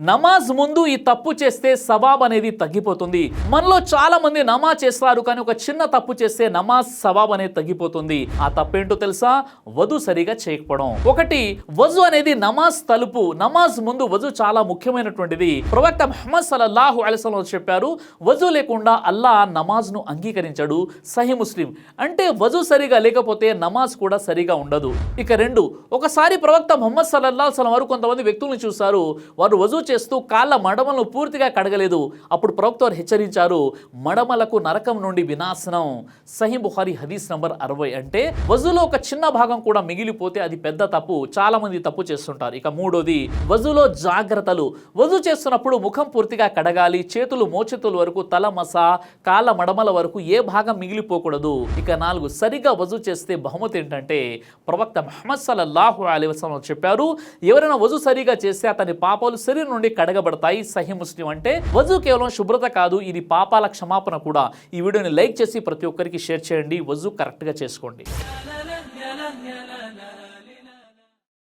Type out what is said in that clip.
నమాజ్ ముందు ఈ తప్పు చేస్తే సవాబ్ అనేది తగ్గిపోతుంది. మనలో చాలా మంది నమాజ్ చేస్తారు, కానీ ఒక చిన్న తప్పు చేస్తే నమాజ్ సవాబ్ అనేది తగ్గిపోతుంది. ఆ తప్పేంటో తెలుసా? వజు సరిగా చేయకపోవడం. ఒకటి, వజు అనేది నమాజ్ తలుపు. నమాజ్ ముందు వజు చాలా ముఖ్యమైనటువంటిది. ప్రవక్త ముహమ్మద్ సల్లల్లాహు అలైహి వసల్లం చెప్పారు, వజు లేకుండా అల్లాహ్ నమాజ్ ను అంగీకరించడు. సహీ ముస్లిం. అంటే వజు సరిగా లేకపోతే నమాజ్ కూడా సరిగా ఉండదు. ఇక రెండు, ఒకసారి ప్రవక్త ముహమ్మద్ సల్లల్లాహు అలైహి వసల్లం వారు కొంతమంది వ్యక్తులను చూశారు. వారు వజు చేస్తూ కాళ్ళ మడమలను పూర్తిగా కడగలేదు. అప్పుడు ప్రవక్త వారు హెచ్చరించారు, మడమలకు నరకం నుండి వినాశనం. సహీ బుఖారీ హదీస్ నంబర్ 60. అంటే వజులో ఒక చిన్న భాగం కూడా మిగిలిపోతే అది పెద్ద తప్పు. చాలా మంది తప్పు చేస్తుంటారు. ఇక మూడోది, వజులో జాగ్రత్తలు. వజు చేస్తున్నప్పుడు ముఖం పూర్తిగా కడగాలి. చేతులు మోచేతుల వరకు, తల మసా, కాళ్ళ మడమల వరకు ఏ భాగం మిగిలిపోకూడదు. ఇక నాలుగు, సరిగా వజు చేస్తే బహుమతి ఏంటంటే ప్రవక్త ముహమ్మద్ సల్లల్లాహు అలైహి వసల్లం చెప్పారు, ఎవరైనా వజు సరిగా చేస్తే అతని పాపాలు శరీరం నుండి కడగబడతాయి. సహీ ముస్లిం. అంటే వజు కేవలం శుభ్రత కాదు, ఇది పాపాల క్షమాపణ కూడా. ఈ వీడియోని లైక్ చేసి ప్రతి ఒక్కరికి షేర్ చేయండి. వజు కరెక్ట్గా చేసుకోండి.